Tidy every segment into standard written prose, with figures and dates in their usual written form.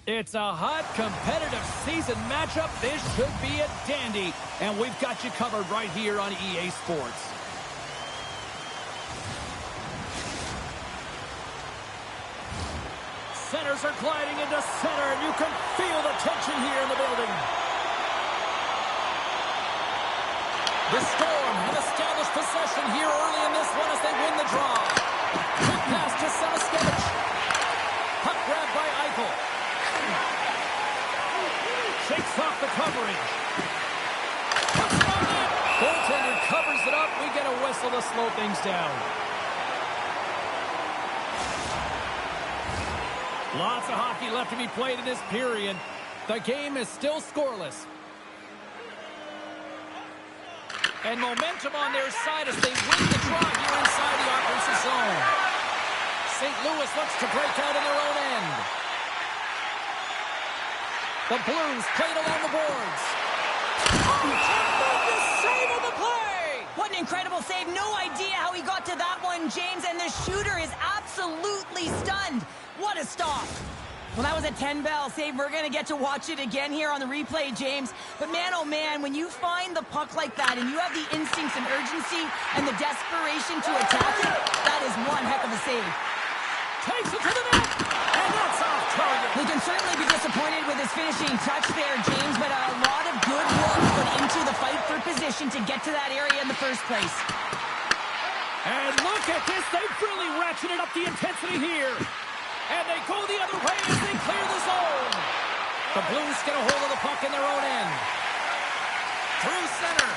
It's a hot, competitive season matchup. This should be a dandy. And we've got you covered right here on EA Sports. Centers are gliding into center, and you can feel the tension here in the building. The Storm have established possession here early in this one as they win the draw. Quick pass to Samaskevich. Puck grabbed by Eichel. Shakes off the coverage. Puts it on net. Goaltender covers it up. We get a whistle to slow things down. Lots of hockey left to be played in this period. The game is still scoreless. And momentum on their side as they win the draw here inside the offensive zone. St. Louis looks to break out in their own end. The Blues played along the boards. Tremendous save of the play! What an incredible save. No idea how he got to that one, James. And the shooter is absolutely stunned. What a stop. Well, that was a 10-bell save. We're going to get to watch it again here on the replay, James. But man, oh man, when you find the puck like that and you have the instincts and urgency and the desperation to attack it, that is one heck of a save. Takes it to the net, and that's off target. He can certainly be disappointed with his finishing touch there, James, but a lot of good work put into the fight for position to get to that area in the first place. And look at this. They've really ratcheted up the intensity here. And they go the other way as they clear the zone. The Blues get a hold of the puck in their own end. Through center.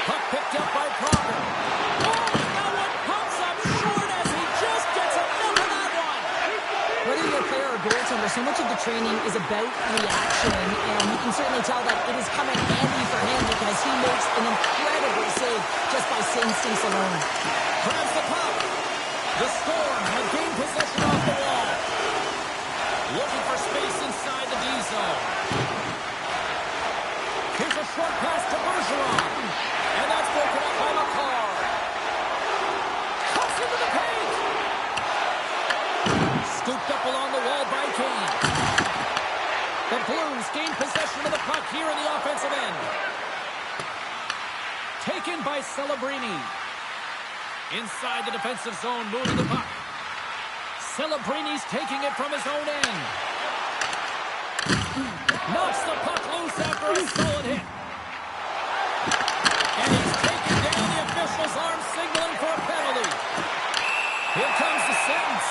Puck picked up by Pronger. Oh, and that one pumps up short as he just gets enough of that one. Whether you're a player or goaltender, so much of the training is about reaction, and you can certainly tell that it is coming handy for him because he makes an incredible save just by instincts alone. Grabs the puck. The Storm have gained possession off the wall. Looking for space inside the D zone. Here's a short pass to Bergeron. And that's broken up by McCarr. Cuts into the paint. Scooped up along the wall by Kane. The Blues gain possession of the puck here in the offensive end. Taken by Celebrini. Inside the defensive zone, moving the puck. Celebrini's taking it from his own end. Knocks the puck loose after a solid hit. And he's taken down. The official's arm signaling for a penalty. Here comes the sentence.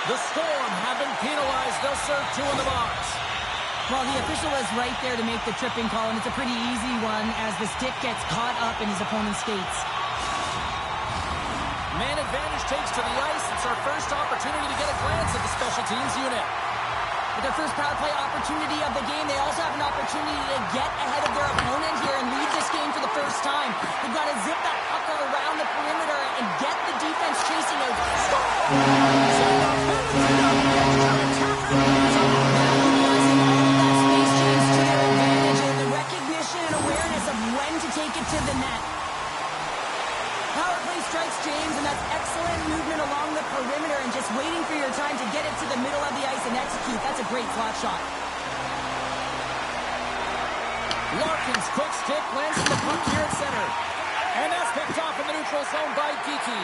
The Storm have been penalized. They'll serve 2 in the box. Well, the official is right there to make the tripping call, and it's a pretty easy one as the stick gets caught up in his opponent's skates. Man advantage takes to the ice. It's our first opportunity to get a glance at the special teams unit. With their first power play opportunity of the game, they also have an opportunity to get ahead of their opponent here and lead this game for the first time. They've got to zip that puck around the perimeter and get the defense chasing out. James, and that's excellent movement along the perimeter and just waiting for your time to get it to the middle of the ice and execute. That's a great slot shot. Larkin's quick stick lands the puck here at center. And that's picked off in the neutral zone by Geeky.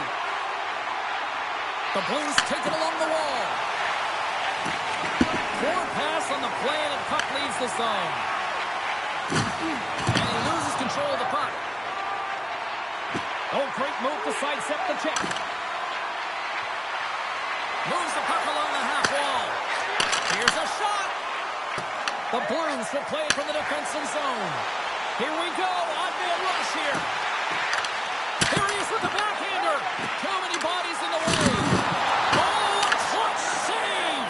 The Blues take it along the wall. Poor pass on the play, and the puck leaves the zone. And he loses control of the puck. Oh, great move to sidestep the check. Moves the puck along the half wall. Here's a shot. The Blues will play it from the defensive zone. Here we go. On-field rush here. Here he is with the backhander. Too many bodies in the way. Oh, a clutch save.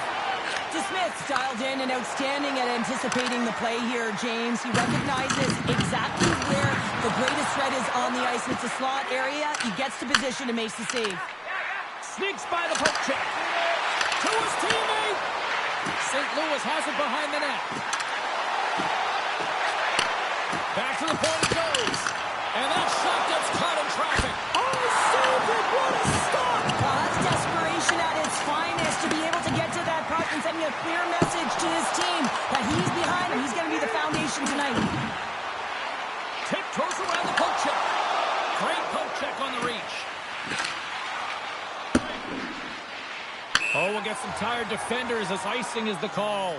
DeSmith's dialed in and outstanding at anticipating the play here, James. He recognizes exactly where the greatest threat is on the ice. It's a slot area. He gets to position and makes the save. Sneaks by the poke check. To his teammate. St. Louis has it behind the net. Back to the point it goes. And that shot gets caught in traffic. Oh, saved it. What a stop. Well, that's desperation at its finest. a clear message to his team that he's behind him. He's going to be the foundation tonight. Tiptoes around the poke check. Great poke check on the reach. Oh, we'll get some tired defenders as icing is the call.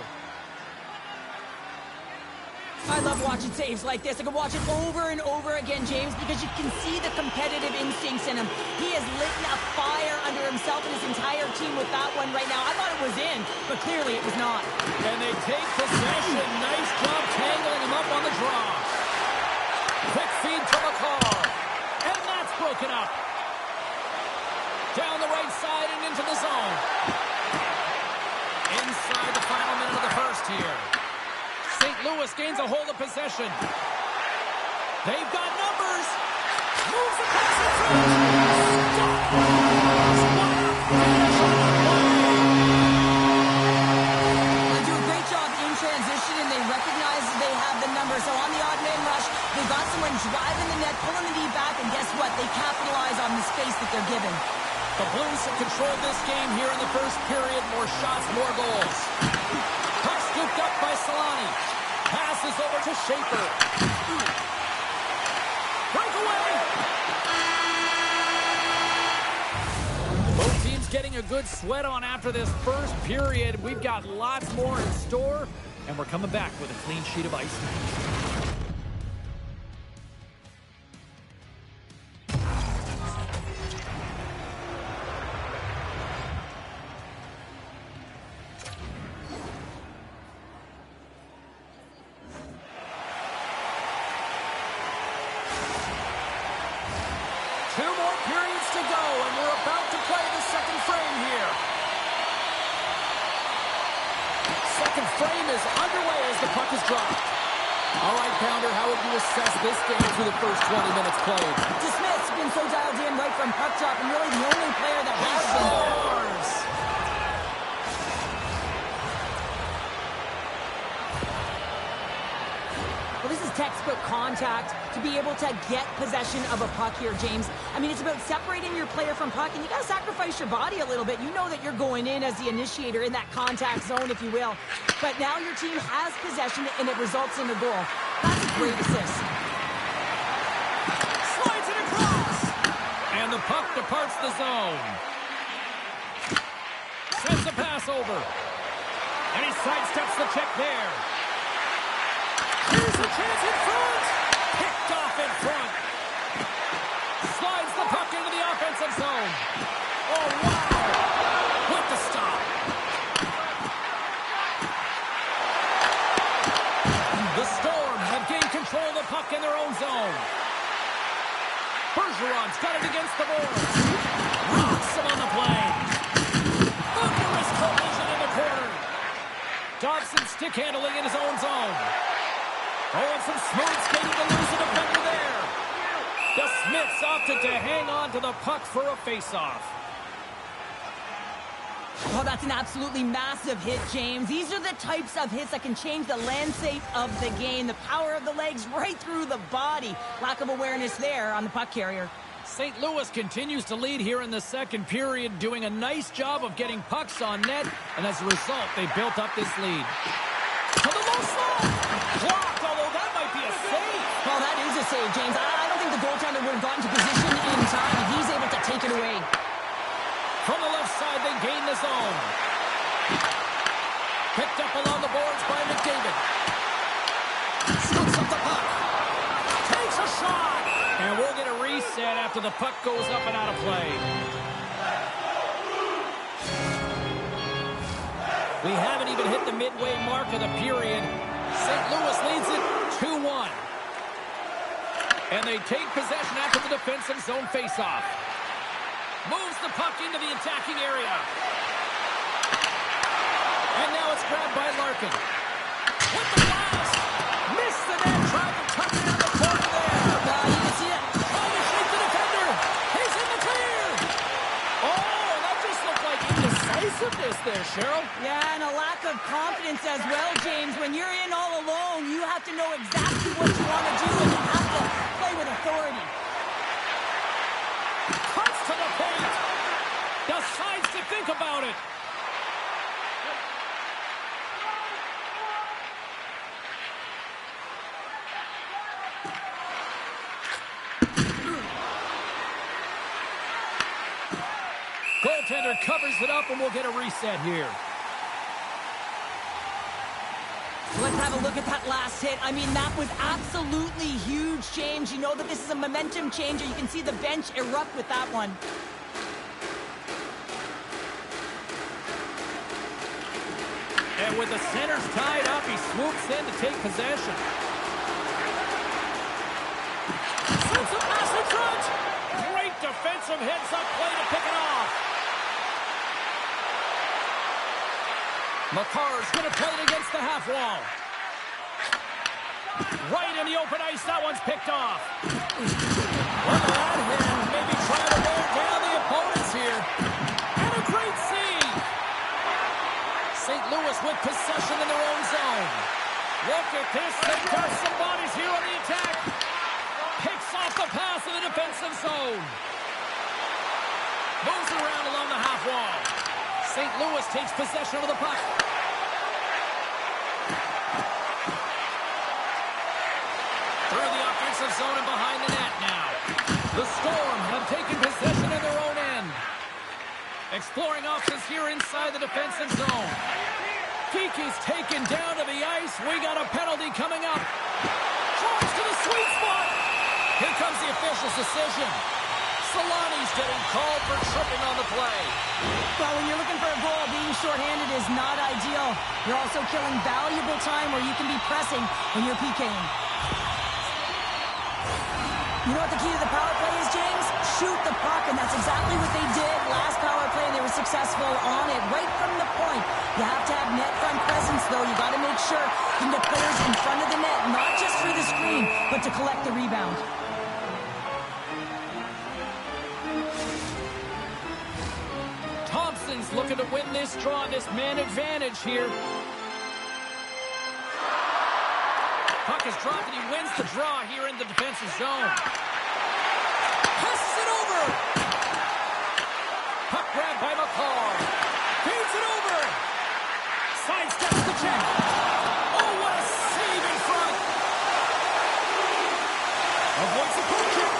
I love watching saves like this. I can watch it over and over again, James, because you can see the competitive instincts in him. He has lit a fire under himself and his entire team with that one right now. I thought it was in, but clearly it was not. And they take possession. Nice job tangling him up on the draw. Quick feed to McCall. And that's broken up. Down the right side and into the zone. Inside the final minute of the first here. St. Louis gains a hold of possession. They've got numbers. Moves across the field. They do a great job in transition, and they recognize that they have the numbers. So on the odd man rush, they've got someone driving the net, pulling the knee back, and guess what? They capitalize on the space that they're given. The Blues have controlled this game here in the first period. More shots, more goals. Puck scooped up by Solani. Passes over to Schaefer. Breakaway! Both teams getting a good sweat on after this first period. We've got lots more in store, and we're coming back with a clean sheet of ice. Two more periods to go, and we're about to play the second frame here. Second frame is underway as the puck is dropped. All right, Pounder, how would you assess this game through the first 20 minutes played? DeSmith's been so dialed in right from puck drop, and really the only player that has been. Well, this is textbook contact to be able to get possession of a puck here, James. I mean, it's about separating your player from puck, and you got to sacrifice your body a little bit. You know that you're going in as the initiator in that contact zone, if you will. But now your team has possession, and it results in a goal. That's a great assist. Slides it across. And the puck departs the zone. Sends a pass over. And he sidesteps the check there. Here's a chance in front. Picked off in front. Slides the puck into the offensive zone. Oh, wow. With the stop. The Storm have gained control of the puck in their own zone. Bergeron's got it against the boards. Rocks him on the play. Thunderous collision in the corner. Dobson stick handling in his own zone. Oh, and some smooth skating to lose a defender there. The Smiths opted to hang on to the puck for a face-off. Oh, that's an absolutely massive hit, James. These are the types of hits that can change the landscape of the game. The power of the legs right through the body. Lack of awareness there on the puck carrier. St. Louis continues to lead here in the second period, doing a nice job of getting pucks on net, and as a result, they built up this lead. To the low slot! Blocked, although that might be a save. Well, that is a save, James. I don't think the goaltender would have gotten to position in time, and he's able to take it away. From the left side, they gain the zone. Picked up along the boards by McDavid. Scoops up the puck. Takes a shot. And we'll get a reset after the puck goes up and out of play. We haven't even hit the midway mark of the period. St. Louis leads it 2-1. And they take possession after the defensive zone faceoff. Moves the puck into the attacking area. And now it's grabbed by Larkin. With the blast. Missed the net. Tried to tuck it down the corner there. You can see it. Trying to shake the defender. He's in the clear. Oh, that just looked like indecisiveness there, Cheryl. Yeah, and a lack of confidence as well, James. When you're in all alone, you have to know exactly what you want to do, and you have to play with authority. Cuts to the paint. Decides to think about it. Defender covers it up, and we'll get a reset here. Let's have a look at that last hit. I mean, that was absolutely huge, James. You know that this is a momentum changer. You can see the bench erupt with that one. And with the centers tied up, he swoops in to take possession. Sends a pass in front. Great defensive heads-up play to pick it off. McCarr's going to play it against the half wall. Right in the open ice, that one's picked off. Look at that hand, maybe trying to wear down the opponents here. And a great save. St. Louis with possession in their own zone. Look at this, they've got some bodies here on the attack. Picks off the pass in the defensive zone. Moves it around along the half wall. St. Louis takes possession of the puck. Through the offensive zone and behind the net now. The Storm have taken possession in their own end. Exploring options here inside the defensive zone. Geeky's taken down to the ice. We got a penalty coming up. Charge to the sweet spot. Here comes the official's decision. Solani's getting called for tripping on the play. Well, when you're looking for a goal, being shorthanded is not ideal. You're also killing valuable time where you can be pressing when you're PKing. You know what the key to the power play is, James? Shoot the puck, and that's exactly what they did last power play, and they were successful on it right from the point. You have to have net front presence, though. You got to make sure you can get players in front of the net, not just through the screen, but to collect the rebound. Thompson's looking to win this draw, this man advantage here. Puck is dropped and he wins the draw here in the defensive zone. Passes it over. Puck grabbed by McCarr. Feeds it over. Sidesteps the check. Oh, what a save in front. Avoids the poke check.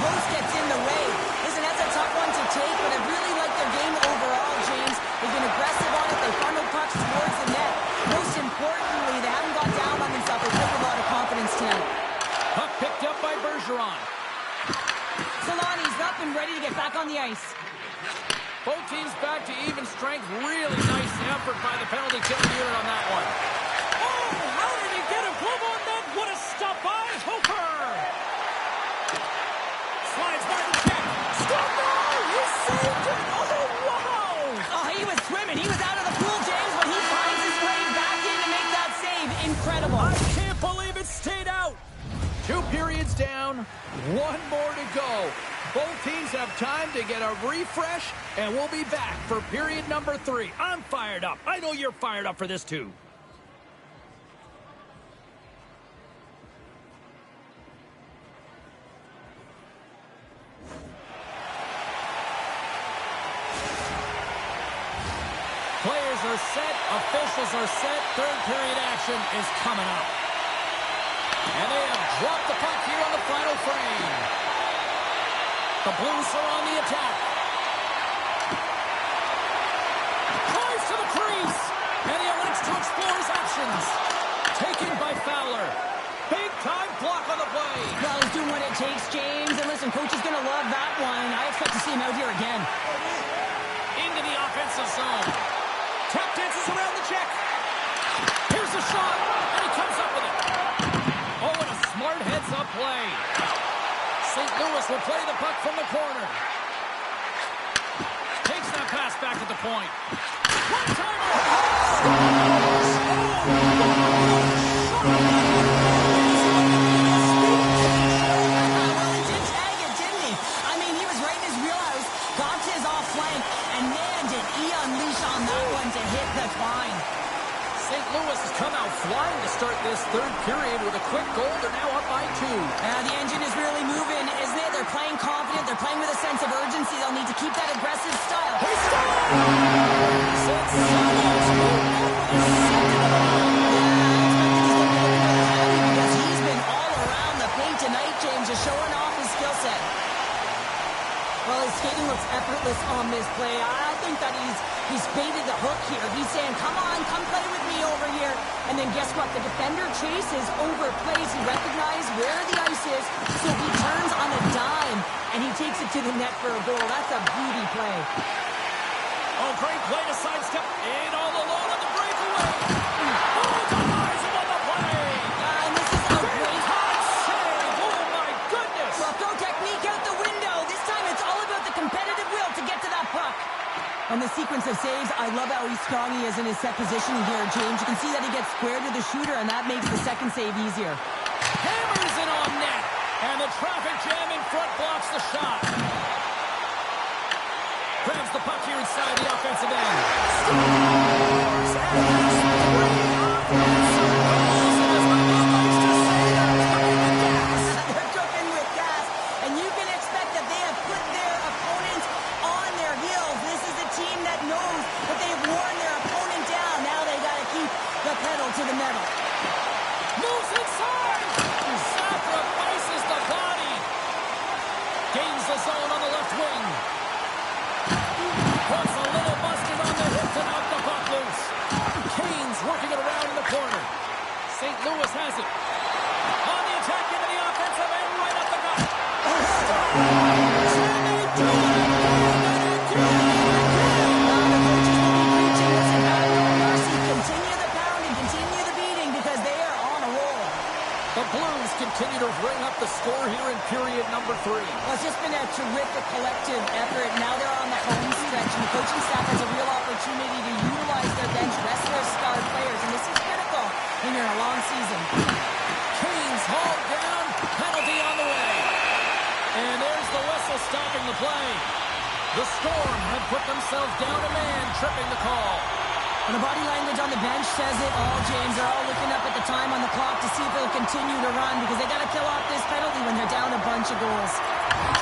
Post gets in the way. Listen, that's a tough one to take, but I really like their game overall, James. They've been aggressive on it. They funnel pucks towards the net. Most importantly, they haven't got down on themselves. They play with a lot of confidence tonight. Puck picked up by Bergeron. Solani's up and ready to get back on the ice. Both teams back to even strength. Really nice effort by the penalty killing unit on that one. Oh, how did he get a glove on that? What a stop by Hofer! Slides by the check. Stop now! He saved it! Oh, wow! Oh, he was swimming. He was out of the pool, James, but he finds his way back in to make that save. Incredible. I can't believe it stayed out. 2 periods down. 1 more to go. Both teams have time to get a refresh, and we'll be back for period number 3. I'm fired up. I know you're fired up for this, too. Players are set, officials are set, 3rd period action is coming up. And they have dropped the puck here on the final frame. The Blues are on the attack. Drives to the crease, and he elects to explore his options. Taken by Fowler. Big-time block on the play. Well, he's doing what it takes, James. And listen, coach is going to love that one. I expect to see him out here again. Into the offensive zone. Tap dances around the check. Here's the shot, and he comes up with it. Oh, and a smart heads-up play. St. Louis will play the puck from the corner. Takes that pass back at the point. One-timer! Well, he did tag it, didn't he? I mean, he was right in his wheelhouse, got to his off flank, and man, did he unleash on that one to hit the twine. St. Louis has come out flying to start this 3rd period with a quick goal. They're now up by 2. The engine is really moving, isn't it? They're playing confident. They're playing with a sense of urgency. They'll need to keep that aggressive style. He Because he's been all around the paint tonight, James, just showing off then guess what? The defender chases, overplays. He recognizes where the ice is, so he turns on a dime, and he takes it to the net for a goal. That's a beauty play. Oh, great play to sidestep. In all alone on the breakaway. Oh, denies him on the play. And this is a great hot save. Oh, my goodness. Well, throw technique out the window. This time it's all about the competitive will to get to that puck. And the sequence of saves, I love how strong he is in his set positioning here, James. You can see that he gets squared to the shooter, and that makes the second save easier. Hammers it on net. And the traffic jam in front blocks the shot. Grabs the puck here inside the offensive end. Scores! And that's 3 offensive goals. And as my mom likes to say, they're cooking with gas. They're cooking with gas. And you can expect that they have put their opponents on their heels. This is a team that knows that they've worn their opponent down. Now they got to keep the pedal to the metal. Moves inside. Sacrifices the body. Gains the zone on the left wing. Puts a little mustard on the hip to knock the puck loose. Canes working it around in the corner. St. Louis has it. On the attack into the offensive end, right up the gut. Continue the pounding, continue the beating, because they are on a roll. The Blues continue to bring up the score here in period number 3. Well, it's just been a terrific collective effort. Now they're on the home stretch, and the coaching staff has a real opportunity to utilize their bench, rest their star players, and this is critical when you're in a long season. Canes hauled down, penalty on the way. And there's the whistle stopping the play. The Storm had put themselves down a man, tripping the call. And the body language on the bench says it all, James. They're all looking up at the time on the clock to see if they'll continue to run, because they got to kill off this penalty when they're down a bunch of goals.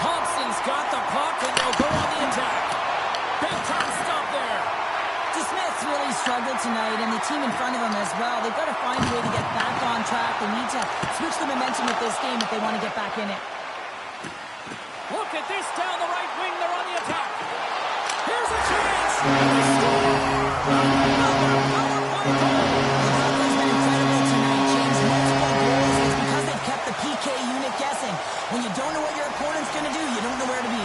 Thompson's got the puck, and they'll go on the attack. Big time stop there. Smith's really struggled tonight, and the team in front of him as well. They've got to find a way to get back on track. They need to switch the momentum with this game if they want to get back in it. Look at this down the right wing. They're on the attack. Here's a chance. PK unit guessing. When you don't know what your opponent's going to do, you don't know where to be.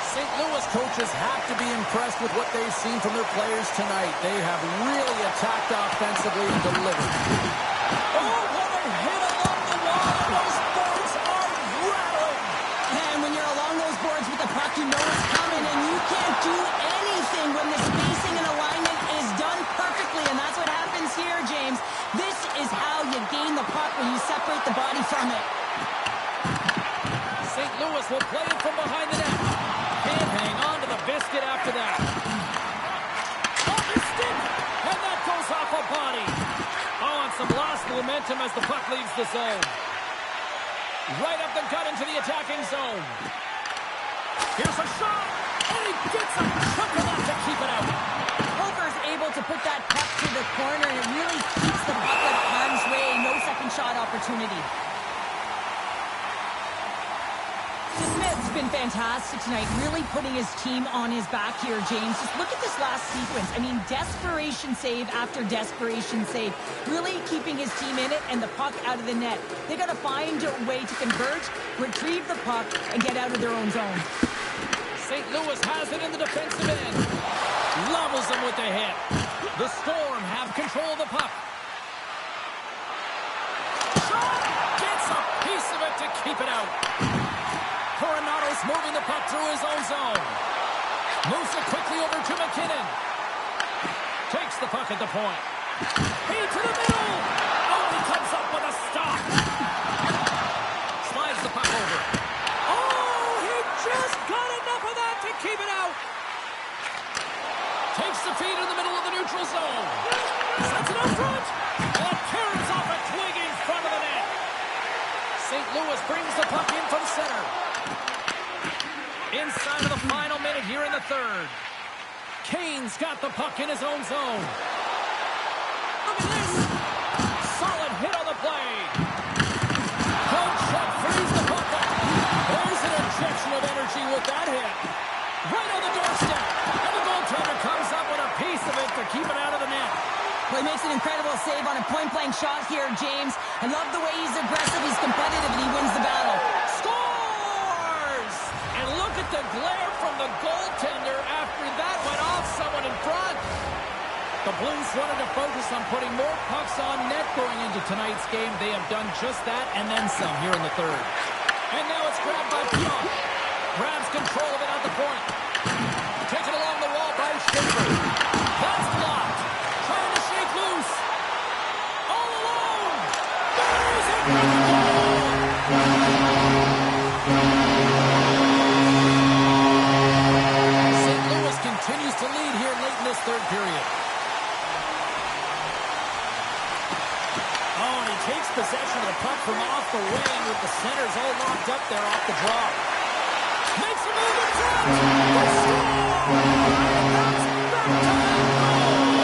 St. Louis coaches have to be impressed with what they've seen from their players tonight. They have really attacked offensively and delivered. Oh, what a hit along the wall. Those boards are rattling. And when you're along those boards with the puck, you know it's coming, and you can't do anything when the spacing and alignment is done perfectly, and that's what happens here, James. This is how you gain the puck, when you separate the body from it. St. Louis will play it from behind the net. Can't hang on to the biscuit after that. Off his stick, and that goes off a body. Oh, and some lost momentum as the puck leaves the zone. Right up the gut into the attacking zone. Here's a shot, and he gets a chunk of that to keep it out. Hofer's able to put that puck to the corner, and it really keeps the puck at harm's way. No second shot opportunity. Smith's been fantastic tonight, really putting his team on his back here, James. Just look at this last sequence. I mean, desperation save after desperation save. Really keeping his team in it and the puck out of the net. They got to find a way to convert, retrieve the puck, and get out of their own zone. St. Louis has it in the defensive end. Levels them with the hit. The Storm have control of the puck. Shot! Gets a piece of it to keep it out. Coronato's moving the puck through his own zone. Moves it quickly over to McKinnon. Takes the puck at the point. He to the middle. Oh, he comes up with a stop. Slides the puck over. Oh, he just got enough of that to keep it out. Takes the feed in the middle of the neutral zone. Sets it up front. And carries off a twig in front of the net. St. Louis brings the puck in from center. Inside of the final minute here in the third. Canes got the puck in his own zone. Look at this. Solid hit on the play. Coach frees the puck up. There's an injection of energy with that hit. Right on the doorstep. And the goaltender comes up with a piece of it to keep it out of the net. Well, he makes an incredible save on a point-blank shot here, James. I love the way he's aggressive, he's competitive, and he wins the battle. Scores! And look at the glare from the goaltender after that went off someone in front. The Blues wanted to focus on putting more pucks on net going into tonight's game. They have done just that and then some here in the third. And now it's grabbed by Pionk. Grabs control of it at the point. Taken along the wall by Schaefer. That's blocked. Trying to shake loose. All alone. Buries it. St. Louis continues to lead here late in this third period. Takes possession of the puck from off the wing with the centers all locked up there off the draw. Makes a move in front. The score! And that's back to the goal.